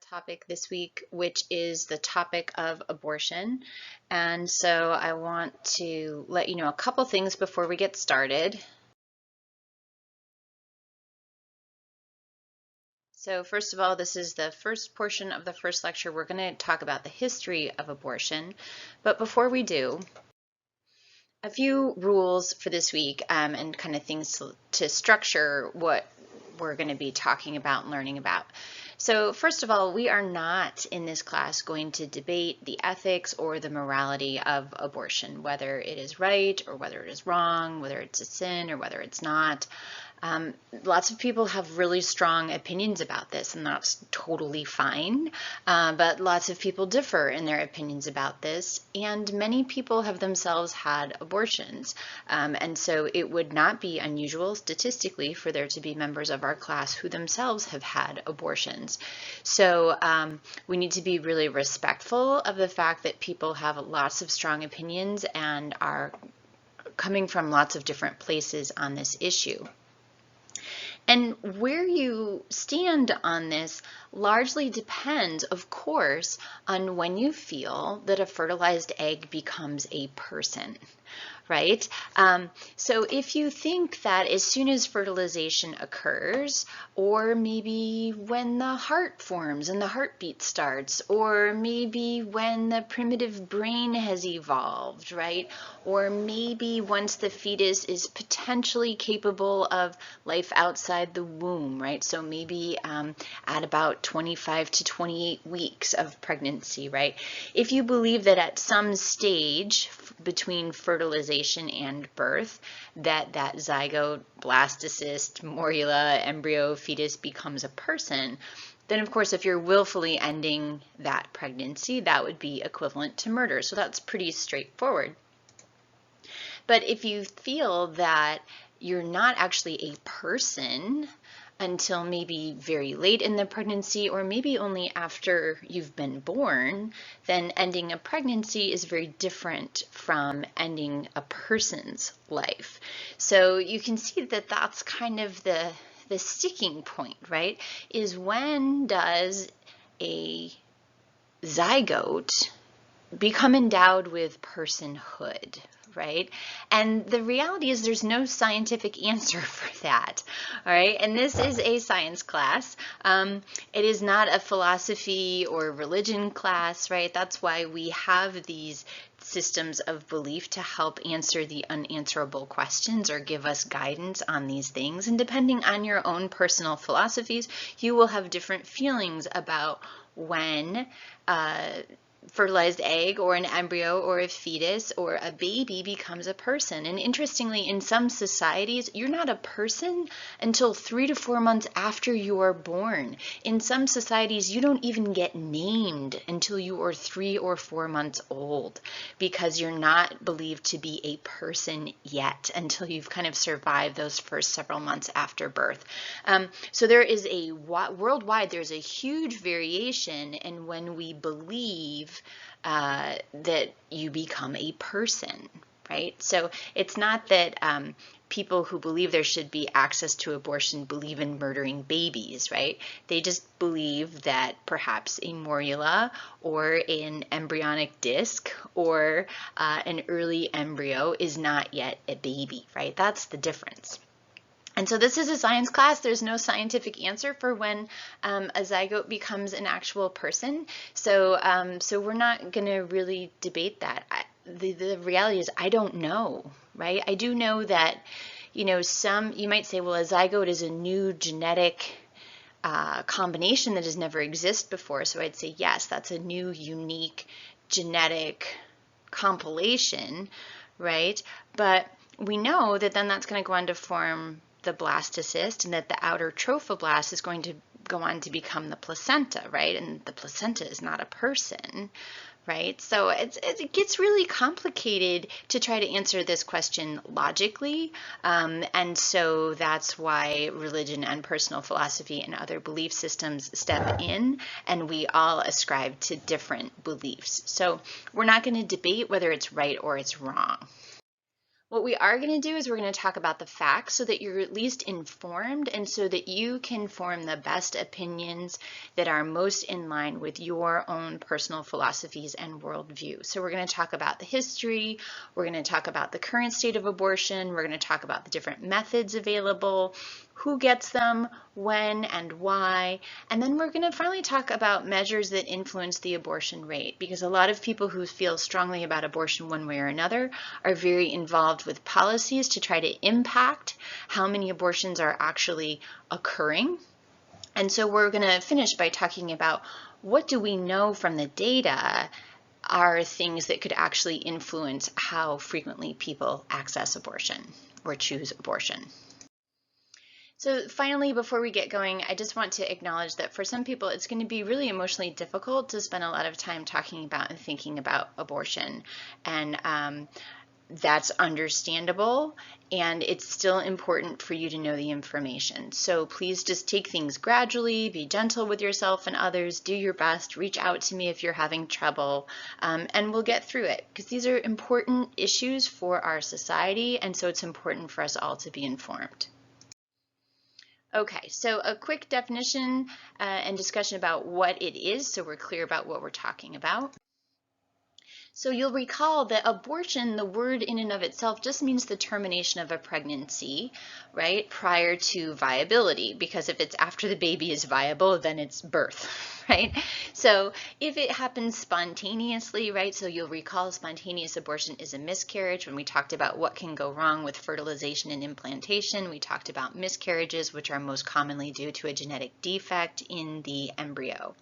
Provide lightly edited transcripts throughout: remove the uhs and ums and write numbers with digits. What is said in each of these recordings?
topic this week, which is the topic of abortion. And so I want to let you know a couple things before we get started. So first of all, this is the first portion of the first lecture. We're going to talk about the history of abortion. But before we do, a few rules for this week and kind of things to structure what we're going to be talking about and learning about. So first of all, we are not in this class going to debate the ethics or the morality of abortion, whether it is right or whether it is wrong, whether it's a sin or whether it's not. Lots of people have really strong opinions about this, and that's totally fine. But lots of people differ in their opinions about this, and many people have themselves had abortions. And so it would not be unusual statistically for there to be members of our class who themselves have had abortions. So we need to be really respectful of the fact that people have lots of strong opinions and are coming from lots of different places on this issue. And where you stand on this largely depends, of course, on when you feel that a fertilized egg becomes a person, right? So if you think that as soon as fertilization occurs, or maybe when the heart forms and the heartbeat starts, or maybe when the primitive brain has evolved, right? Or maybe once the fetus is potentially capable of life outside the womb, right? So maybe at about 25 to 28 weeks of pregnancy, right? If you believe that at some stage between fertilization and birth, that zygote, blastocyst, morula, embryo, fetus becomes a person, then of course if you're willfully ending that pregnancy, that would be equivalent to murder. So that's pretty straightforward. But if you feel that you're not actually a person until maybe very late in the pregnancy, or maybe only after you've been born, then ending a pregnancy is very different from ending a person's life. So you can see that that's kind of the sticking point, right? Is when does a zygote become endowed with personhood, right? And the reality is there's no scientific answer for that, all right? And this is a science class. It is not a philosophy or religion class, right? That's why we have these systems of belief to help answer the unanswerable questions or give us guidance on these things. And depending on your own personal philosophies, you will have different feelings about when fertilized egg or an embryo or a fetus or a baby becomes a person. And interestingly, in some societies, you're not a person until 3 to 4 months after you are born. In some societies, you don't even get named until you are 3 or 4 months old, because you're not believed to be a person yet until you've kind of survived those first several months after birth. So there is a worldwide, there's a huge variation in when we believe that you become a person, right? So it's not that people who believe there should be access to abortion believe in murdering babies, right? They just believe that perhaps a morula or an embryonic disc or an early embryo is not yet a baby, right? That's the difference. And so this is a science class. There's no scientific answer for when a zygote becomes an actual person. So we're not going to really debate that. The reality is I don't know, right? I do know that, you might say, well, a zygote is a new genetic combination that has never existed before. So I'd say, yes, that's a new, unique genetic compilation, right? But we know that then that's going to go on to form the blastocyst, and that the outer trophoblast is going to go on to become the placenta, right? And the placenta is not a person, right? So it gets really complicated to try to answer this question logically. And so that's why religion and personal philosophy and other belief systems step in, and we all ascribe to different beliefs. So we're not going to debate whether it's right or it's wrong. What we are going to do is we're going to talk about the facts so that you're at least informed and so that you can form the best opinions that are most in line with your own personal philosophies and worldview. So we're going to talk about the history, we're going to talk about the current state of abortion, we're going to talk about the different methods available, who gets them, when and why, and then we're going to finally talk about measures that influence the abortion rate, because a lot of people who feel strongly about abortion one way or another are very involved with policies to try to impact how many abortions are actually occurring. And so we're going to finish by talking about what do we know from the data are things that could actually influence how frequently people access abortion or choose abortion. So finally, before we get going, I just want to acknowledge that for some people, it's going to be really emotionally difficult to spend a lot of time talking about and thinking about abortion. And that's understandable, and it's still important for you to know the information. So please just take things gradually, be gentle with yourself and others, do your best, reach out to me if you're having trouble, and we'll get through it, because these are important issues for our society, and so it's important for us all to be informed. Okay, so a quick definition and discussion about what it is, so we're clear about what we're talking about. So you'll recall that abortion, the word in and of itself, just means the termination of a pregnancy, right, prior to viability, because if it's after the baby is viable, then it's birth, right? So if it happens spontaneously, right, so you'll recall spontaneous abortion is a miscarriage. When we talked about what can go wrong with fertilization and implantation, we talked about miscarriages, which are most commonly due to a genetic defect in the embryo.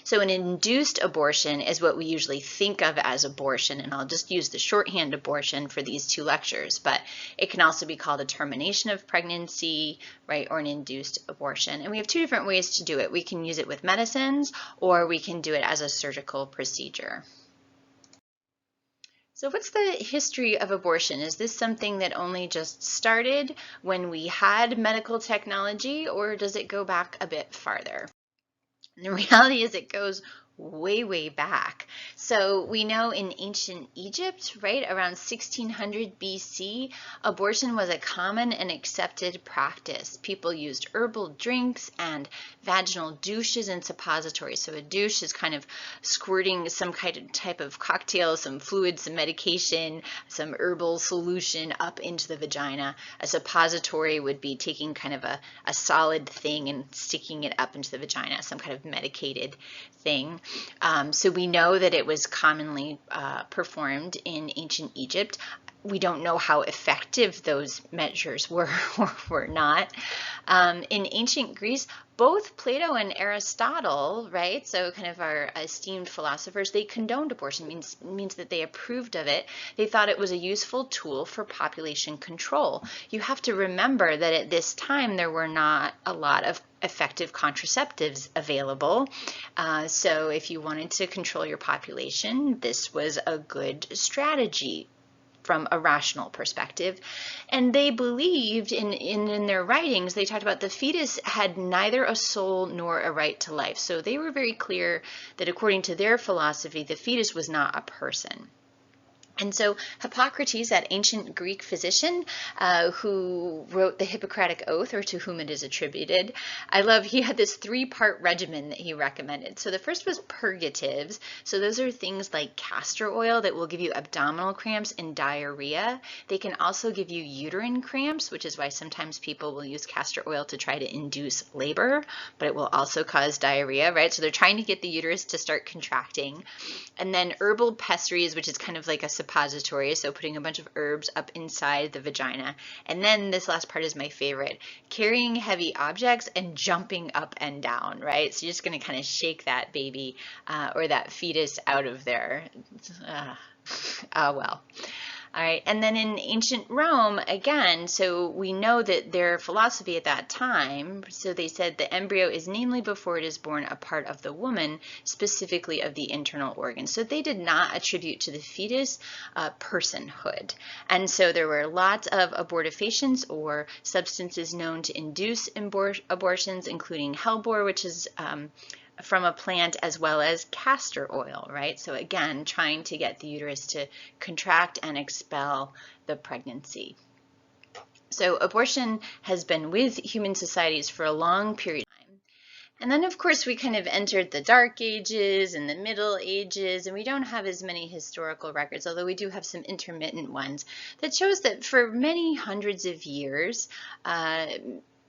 So an induced abortion is what we usually think of as abortion, and I'll just use the shorthand abortion for these two lectures, but it can also be called a termination of pregnancy, right, or an induced abortion. And we have two different ways to do it. We can use it with medicines, or we can do it as a surgical procedure. So what's the history of abortion? Is this something that only just started when we had medical technology, or does it go back a bit farther? And the reality is it goes way, way back. So we know in ancient Egypt, right, around 1600 BC, abortion was a common and accepted practice. People used herbal drinks and vaginal douches and suppositories. So a douche is kind of squirting some kind of type of cocktail, some fluid, some medication, some herbal solution up into the vagina. A suppository would be taking kind of a solid thing and sticking it up into the vagina, some kind of medicated thing. So we know that it was commonly performed in ancient Egypt. We don't know how effective those measures were or were not. In ancient Greece, both Plato and Aristotle, right, so kind of our esteemed philosophers, they condoned abortion. Means that they approved of it. They thought it was a useful tool for population control. You have to remember that at this time there were not a lot of effective contraceptives available. So if you wanted to control your population, this was a good strategy from a rational perspective. And they believed in their writings, they talked about the fetus had neither a soul nor a right to life. So they were very clear that according to their philosophy, the fetus was not a person. And so Hippocrates, that ancient Greek physician who wrote the Hippocratic Oath, or to whom it is attributed, he had this 3-part regimen that he recommended. So the first was purgatives. So those are things like castor oil that will give you abdominal cramps and diarrhea. They can also give you uterine cramps, which is why sometimes people will use castor oil to try to induce labor, but it will also cause diarrhea, right? So they're trying to get the uterus to start contracting. And then herbal pessaries, which is kind of like a suppository, so putting a bunch of herbs up inside the vagina. And then this last part is my favorite, carrying heavy objects and jumping up and down, right? So you're just going to kind of shake that baby or that fetus out of there. Well. All right, and then in ancient Rome, again, so we know that their philosophy at that time, so they said the embryo is namely before it is born a part of the woman, specifically of the internal organs. So they did not attribute to the fetus personhood. And so there were lots of abortifacients or substances known to induce abortions, including hellebore, which is from a plant as well as castor oil, right? So again, trying to get the uterus to contract and expel the pregnancy. So abortion has been with human societies for a long period of time. And then, of course, we kind of entered the Dark Ages and the Middle Ages, and we don't have as many historical records, although we do have some intermittent ones that shows that for many hundreds of years,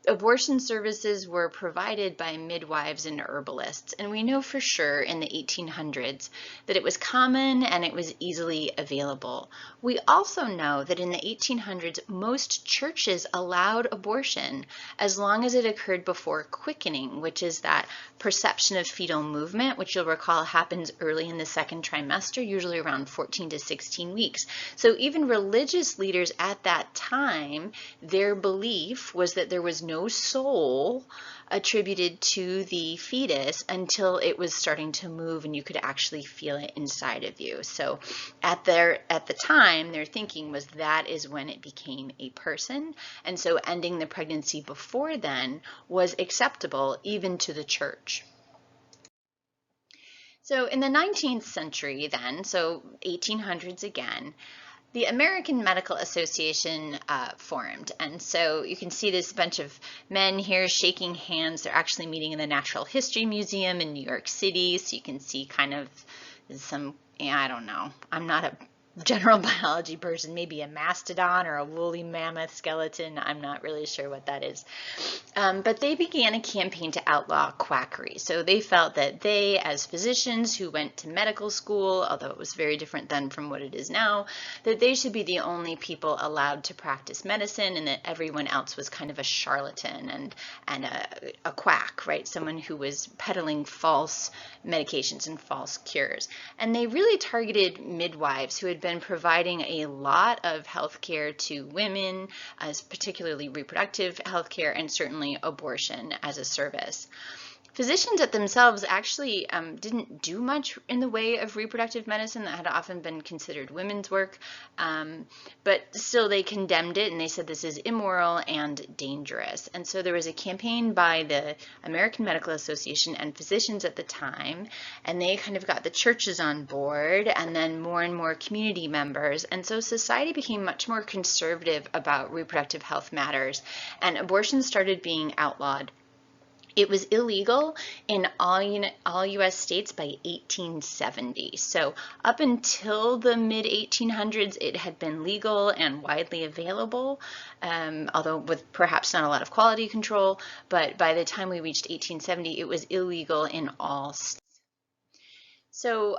abortion services were provided by midwives and herbalists, and we know for sure in the 1800s that it was common and it was easily available. We also know that in the 1800s, most churches allowed abortion as long as it occurred before quickening, which is that perception of fetal movement, which you'll recall happens early in the second trimester, usually around 14 to 16 weeks. So even religious leaders at that time, their belief was that there was no soul attributed to the fetus until it was starting to move and you could actually feel it inside of you. So at the time, their thinking was that is when it became a person. And so ending the pregnancy before then was acceptable even to the church. So in the 19th century then, so 1800s again, the American Medical Association formed. And so you can see this bunch of men here shaking hands. They're actually meeting in the Natural History Museum in New York City. So you can see kind of some, I don't know, I'm not a general biology person, maybe a mastodon or a woolly mammoth skeleton. I'm not really sure what that is. But they began a campaign to outlaw quackery. So they felt that they, as physicians who went to medical school, although it was very different then from what it is now, that they should be the only people allowed to practice medicine and that everyone else was kind of a charlatan and a quack, right? Someone who was peddling false medications and false cures. And they really targeted midwives who had been providing a lot of health care to women, as particularly reproductive health care, and certainly abortion as a service. Physicians at themselves actually didn't do much in the way of reproductive medicine. That had often been considered women's work, but still they condemned it and they said this is immoral and dangerous. And so there was a campaign by the American Medical Association and physicians at the time, and they kind of got the churches on board and then more and more community members. And so society became much more conservative about reproductive health matters, and abortion started being outlawed. It was illegal in all U.S. states by 1870. So up until the mid-1800s, it had been legal and widely available, although with perhaps not a lot of quality control. But by the time we reached 1870, it was illegal in all states. So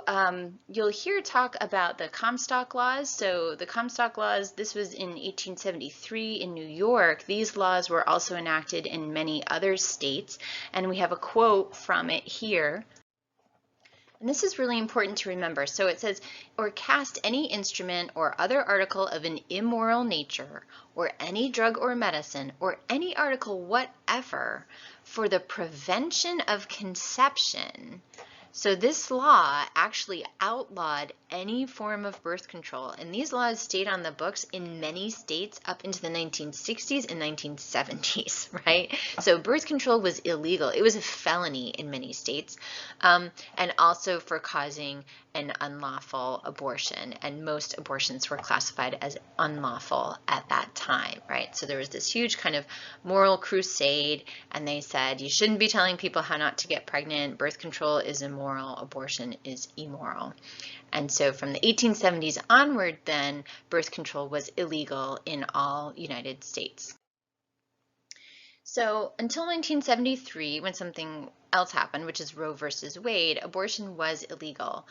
you'll hear talk about the Comstock laws. So the Comstock laws, this was in 1873 in New York. These laws were also enacted in many other states, and we have a quote from it here. And this is really important to remember. So it says, or cast any instrument or other article of an immoral nature, or any drug or medicine, or any article whatever, for the prevention of conception. So this law actually outlawed any form of birth control, and these laws stayed on the books in many states up into the 1960s and 1970s, right? So birth control was illegal. It was a felony in many states, and also for causing an unlawful abortion, and most abortions were classified as unlawful at that time, right? So there was this huge kind of moral crusade, and they said you shouldn't be telling people how not to get pregnant. Birth control is immoral. Abortion is immoral. And so from the 1870s onward, then, birth control was illegal in all United States. So until 1973, when something else happened, which is Roe versus Wade, abortion was illegal.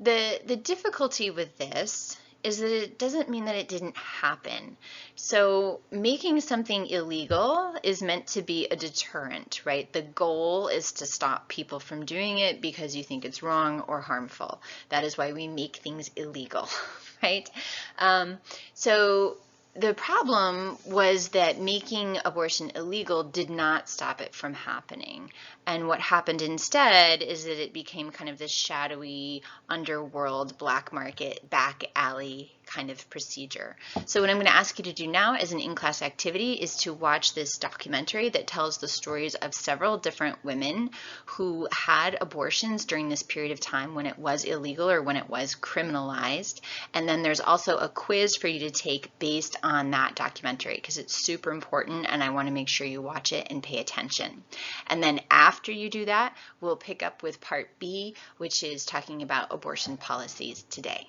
The difficulty with this is that it doesn't mean that it didn't happen. So making something illegal is meant to be a deterrent, right? The goal is to stop people from doing it because you think it's wrong or harmful. That is why we make things illegal, right? So the problem was that making abortion illegal did not stop it from happening. And what happened instead is that it became kind of this shadowy underworld, black market, back alley kind of procedure. So what I'm going to ask you to do now as an in-class activity is to watch this documentary that tells the stories of several different women who had abortions during this period of time when it was illegal or when it was criminalized. And then there's also a quiz for you to take based on that documentary because it's super important and I want to make sure you watch it and pay attention. And then after you do that, we'll pick up with part B, which is talking about abortion policies today.